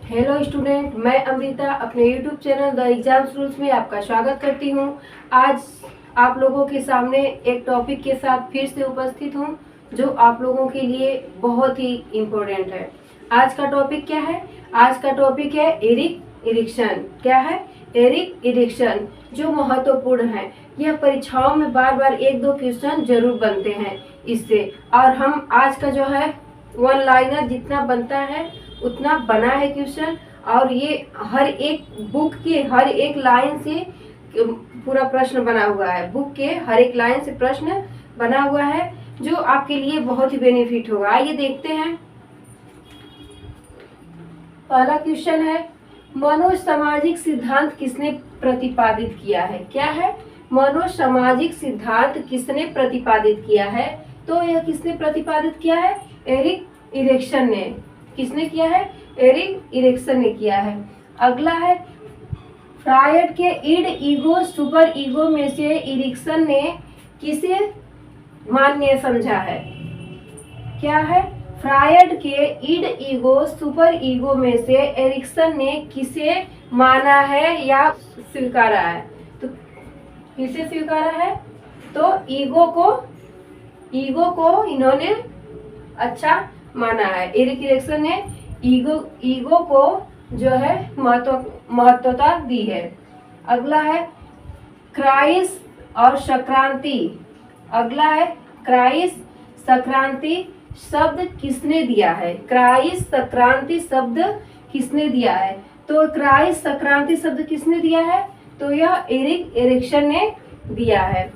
Hello student, मैं अमृता अपने YouTube channel the exams rules में आपका स्वागत करती हूं। आज आप लोगों के सामने एक टॉपिक के साथ फिर से उपस्थित हूं जो आप लोगों के लिए बहुत ही इम्पोर्टेंट है। आज का टॉपिक क्या है? आज का टॉपिक है एरिक इरिक्सन। क्या है? एरिक इरिक्सन, जो महत्वपूर्ण है। यह परीक्षाओं में बार बार एक दो क्वेश्चन जरूर बनते हैं इससे, और हम आज का जो है वन लाइनर जितना बनता है उतना बना है क्वेश्चन, और ये हर एक बुक के हर एक लाइन से पूरा प्रश्न बना हुआ है। बुक के हर एक लाइन से प्रश्न बना हुआ है जो आपके लिए बहुत ही बेनिफिट होगा। आइए देखते हैं। पहला क्वेश्चन है, मनोसामाजिक सिद्धांत किसने प्रतिपादित किया है? क्या है? मनोसामाजिक सिद्धांत किसने प्रतिपादित किया है? तो यह किसने प्रतिपादित किया है? एरिक इरिक्सन ने। किसने किया है? एरिक इरिक्सन ने किया है। अगला है, फ्रायड के इड ईगो सुपर ईगो में से इरिक्सन ने किसे मान्य समझा है? क्या है? फ्रायड के इड ईगो सुपर ईगो में से एरिक्सन ने किसे माना है या स्वीकारा है? तो किसे स्वीकारा है? तो ईगो को इन्होंने अच्छा माना है। एरिक इरिक्सन ने ईगो को जो है महत्वता दी है। अगला है, क्राइस और संक्रांति। अगला है, क्राइस संक्रांति शब्द किसने दिया है? क्राइस संक्रांति शब्द किसने दिया है? तो क्राइस संक्रांति शब्द किसने दिया है? तो यह एरिक इरिक्सन ने दिया है।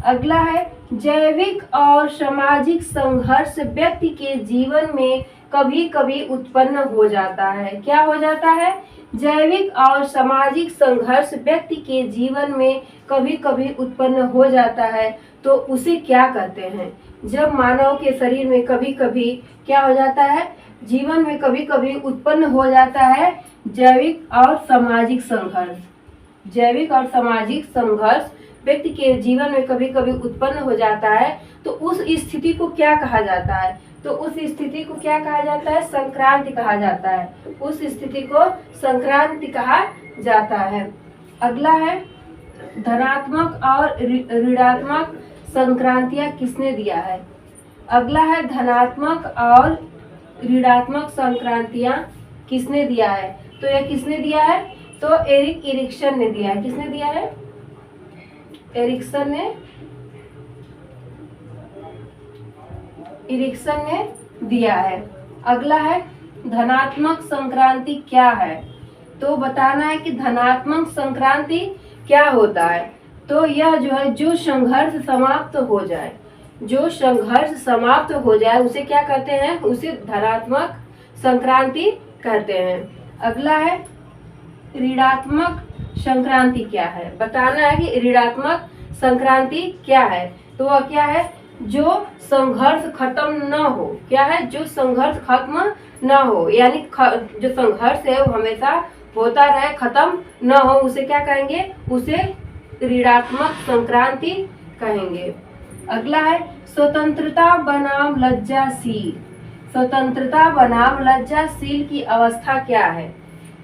अगला है, जैविक और सामाजिक संघर्ष व्यक्ति के जीवन में कभी कभी उत्पन्न हो जाता है। क्या हो जाता है? जैविक और सामाजिक संघर्ष व्यक्ति के जीवन में कभी कभी उत्पन्न हो जाता है, तो उसे क्या कहते हैं? जब मानव के शरीर में कभी कभी क्या हो जाता है? जीवन में कभी कभी उत्पन्न हो जाता है जैविक और सामाजिक संघर्ष। जैविक और सामाजिक संघर्ष व्यक्ति के जीवन में कभी कभी उत्पन्न हो जाता है, तो उस स्थिति को क्या कहा जाता है? तो उस स्थिति को क्या कहा जाता है? संक्रांति कहा जाता है। उस स्थिति को संक्रांति कहा जाता है। अगला है, धनात्मक और ऋणात्मक संक्रांतियां किसने दिया है? अगला है, धनात्मक और ऋणात्मक संक्रांतियां किसने दिया है? तो यह किसने दिया है? तो एरिक इरिक्सन ने दिया है। किसने दिया है? इरिक्सन ने दिया है। अगला है, धनात्मक संक्रांति क्या है? तो बताना है कि धनात्मक संक्रांति क्या होता है। तो यह जो है, जो संघर्ष समाप्त हो जाए, जो संघर्ष समाप्त हो जाए उसे क्या कहते हैं? उसे धनात्मक संक्रांति कहते हैं। अगला है, ऋणात्मक संक्रांति क्या है? बताना है कि ऋणात्मक संक्रांति क्या है। तो वह क्या है? जो संघर्ष खत्म न हो। क्या है? जो संघर्ष खत्म न हो, यानी जो संघर्ष है वो हमेशा होता रहे, खत्म न हो, उसे क्या कहेंगे? उसे ऋणात्मक संक्रांति कहेंगे। अगला है, स्वतंत्रता बनाम लज्जाशील। स्वतंत्रता बनाम लज्जाशील की अवस्था क्या है?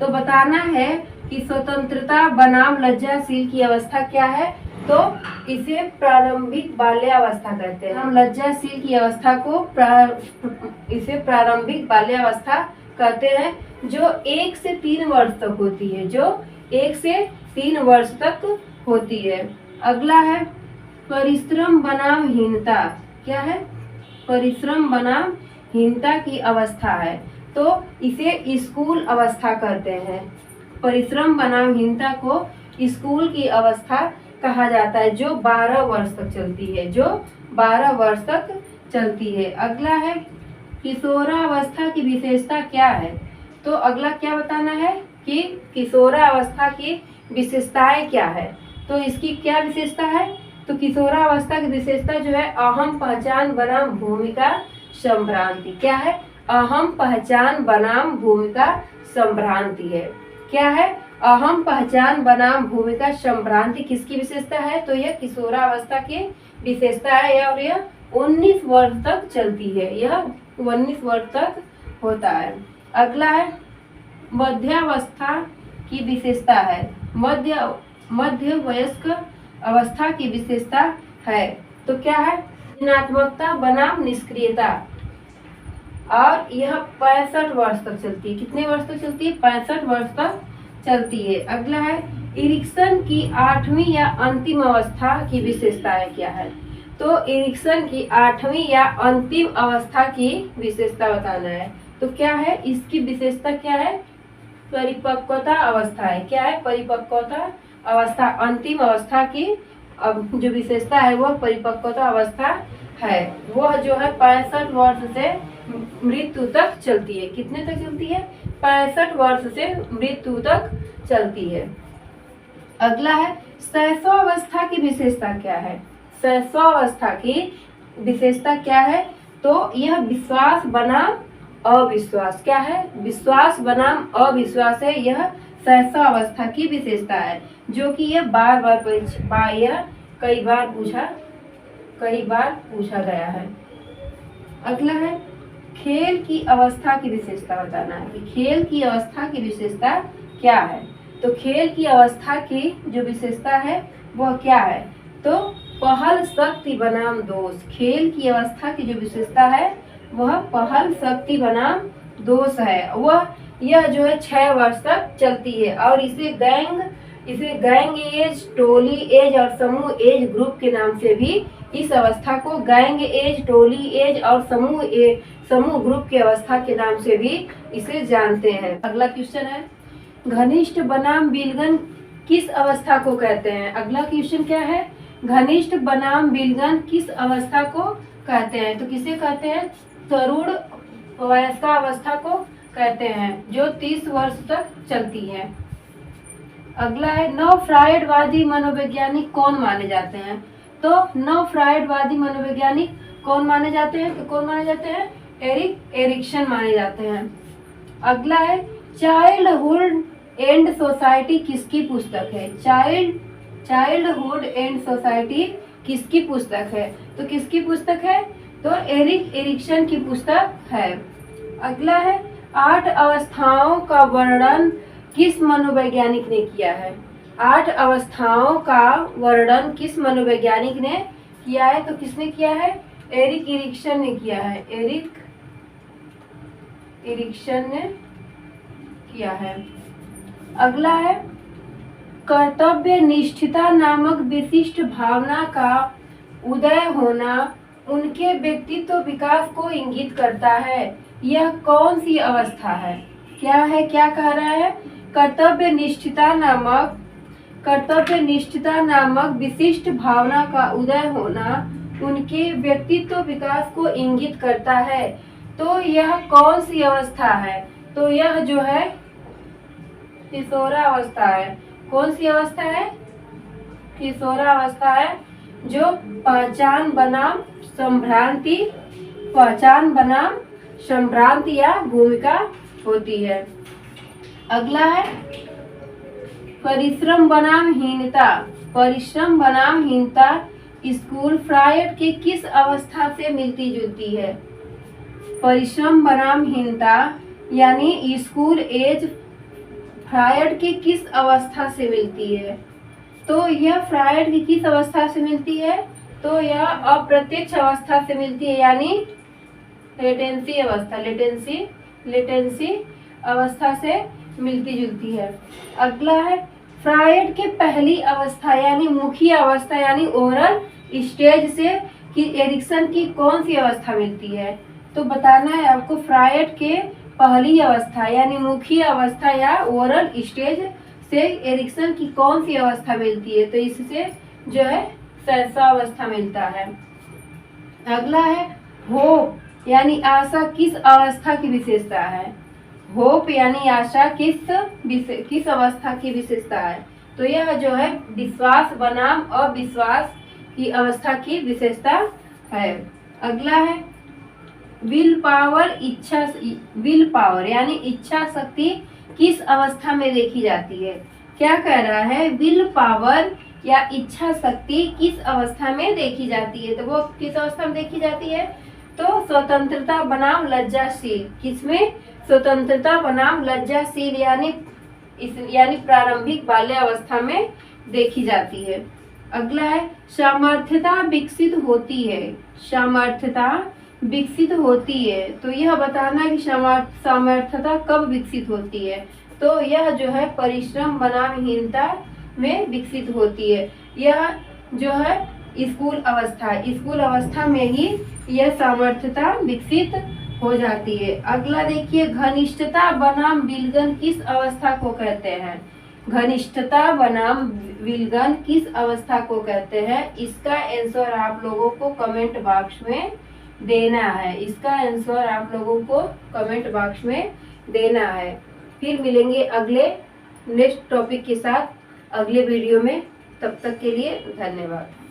तो बताना है कि स्वतंत्रता बनाम लज्जाशील की अवस्था क्या है? तो इसे प्रारंभिक बाल्यावस्था कहते हैं। हम लज्जाशील की अवस्था को इसे प्रारंभिक बाल्यावस्था कहते हैं, जो 1 से 3 वर्ष तक होती है। जो 1 से 3 वर्ष तक होती है। अगला है, परिश्रम बनाम हीनता। क्या है? परिश्रम बनाम हीनता की अवस्था है, तो इसे स्कूल अवस्था कहते हैं। परिश्रम बनाम हीनता को स्कूल की अवस्था कहा जाता है, जो 12 वर्ष तक चलती है। जो 12 वर्ष तक चलती है। अगला है, किशोरावस्था की विशेषता क्या है? तो अगला क्या बताना है कि किशोरावस्था की विशेषताएं क्या है? तो इसकी क्या विशेषता है? तो किशोरावस्था की विशेषता जो है, अहम पहचान बनाम भूमिका संभ्रांति। क्या है? अहम पहचान बनाम भूमिका संभ्रांति है। क्या है? अहम पहचान बनाम भूमिका संभ्रांति किसकी विशेषता है? तो यह किशोरावस्था की विशेषता है, और यह 19 वर्ष तक चलती है। यह 19 वर्ष तक होता है। अगला है, मध्यावस्था की विशेषता है। मध्य वयस्क अवस्था की विशेषता है। तो क्या है? सृजनात्मकता बनाम निष्क्रियता। और यह 65 वर्ष तक चलती है। कितने वर्ष तक चलती है? 65 वर्ष तक चलती है। अगला है इरिक्सन की 8वीं या अंतिम अवस्था की विशेषताएं क्या है? तो इरिक्सन की 8वीं या अंतिम अवस्था की विशेषता बताना है। तो क्या है इसकी विशेषता? क्या है? परिपक्वता अवस्था है। क्या है? परिपक्वता अवस्था। अंतिम अवस्था की अब जो विशेषता है वह परिपक्वता अवस्था है। वह जो है 65 वर्ष से मृत्यु तक चलती है। कितने तक चलती है? 65 वर्ष से मृत्यु तक चलती है। अगला है शैशवावस्था की विशेषता क्या है? शैशवावस्था की विशेषता क्या है? तो यह विश्वास बनाम अविश्वास। क्या है? विश्वास बनाम अविश्वास है। यह शैशवावस्था की विशेषता है, जो कि यह कई बार पूछा गया है। अगला है खेल की अवस्था की विशेषता बताना है कि खेल की अवस्था की विशेषता क्या है? तो खेल की अवस्था की जो विशेषता है वह क्या है? तो पहल शक्ति बनाम दोष। खेल की अवस्था की जो विशेषता है वह पहल शक्ति बनाम दोष है। यह जो है 6 वर्ष तक चलती है और इसे गैंग एज, टोली एज और समूह एज ग्रुप के नाम से भी इस अवस्था को गैंग एज, टोली एज और समूह ग्रुप की अवस्था के नाम से भी इसे जानते हैं। अगला क्वेश्चन है घनिष्ठ बनाम विलगन किस अवस्था को कहते हैं? अगला क्वेश्चन क्या है? घनिष्ठ बनाम विलगन किस अवस्था को कहते हैं? तो किसे कहते हैं? तरुण वयस्कावस्था को कहते हैं, जो 30 वर्ष तक चलती है। अगला है नव-फ्रायडवादी मनोवैज्ञानिक कौन माने जाते हैं? तो नव-फ्रायडवादी मनोवैज्ञानिक कौन माने जाते हैं? तो कौन माने जाते हैं? एरिक्सन माने जाते हैं। अगला है चाइल्डहुड एंड सोसाइटी किसकी पुस्तक है? चाइल्डहुड एंड सोसाइटी किसकी पुस्तक है? तो किसकी पुस्तक है? तो एरिक्सन की पुस्तक है। अगला है 8 अवस्थाओं का वर्णन किस मनोवैज्ञानिक ने किया है? 8 अवस्थाओं का वर्णन किस मनोवैज्ञानिक ने किया है? तो किसने किया है? एरिक्सन ने किया है। एरिक्सन ने किया है। अगला है कर्तव्य निष्ठता नामक विशिष्ट भावना का उदय होना उनके व्यक्तित्व विकास को इंगित करता है। यह कौन सी अवस्था है? क्या है? क्या कह रहा है? कर्तव्य निष्ठता नामक विशिष्ट भावना का उदय होना उनके व्यक्तित्व विकास को इंगित करता है। तो यह कौन सी अवस्था है? तो यह जो है किशोरावस्था है। कौन सी अवस्था है? किशोरावस्था है, जो पहचान बनाम संभ्रांति या भूमिका होती है। अगला है परिश्रम बनाम हीनता स्कूल फ्रायड के किस अवस्था से मिलती जुलती है? परिश्रम बनाम हीनता यानी स्कूल एज फ्रायड की किस अवस्था से मिलती है? तो यह फ्रायड की किस अवस्था से मिलती है? तो यह अप्रत्यक्ष अवस्था से मिलती है, यानी लेटेंसी अवस्था से मिलती जुलती है। अगला है फ्रायड के पहली अवस्था यानी मुखी अवस्था यानी ओरल स्टेज से कि एरिक्सन की कौन सी अवस्था मिलती है? तो बताना है आपको फ्रायड के पहली अवस्था यानी मुखी अवस्था या ओरल स्टेज से एरिक्सन की कौन सी अवस्था मिलती है? तो इससे जो है शैशवावस्था मिलता है। अगला है होप यानी आशा किस अवस्था की विशेषता है? होप यानी आशा किस अवस्था की विशेषता है? तो यह जो है विश्वास बनाम अविश्वास की अवस्था की विशेषता है। अगला है विल पावर यानी इच्छा शक्ति किस अवस्था में देखी जाती है? क्या कह रहा है? विल पावर या इच्छा शक्ति किस अवस्था में देखी जाती है? तो वो किस अवस्था में देखी जाती है? तो स्वतंत्रता बनाम लज्जाशील किसमें? स्वतंत्रता बनाम लज्जाशील यानी प्रारंभिक बाल्यावस्था में देखी जाती है। अगला है सामर्थ्यता विकसित होती है। सामर्थ्यता विकसित होती है, तो यह बताना है कि सामर्थ्यता कब विकसित होती है। तो यह जो है परिश्रम बनाम हीनता में विकसित होती है। यह जो है स्कूल अवस्था में ही यह सामर्थ्यता विकसित हो जाती है। अगला देखिए, घनिष्ठता बनाम विलगन किस अवस्था को कहते हैं। घनिष्ठता बनाम विलगन किस अवस्था को कहते हैं, इसका आंसर आप लोगों को कमेंट बॉक्स में देना है। इसका आंसर आप लोगों को कमेंट बॉक्स में देना है। फिर मिलेंगे अगले नेक्स्ट टॉपिक के साथ अगले वीडियो में। तब तक के लिए धन्यवाद।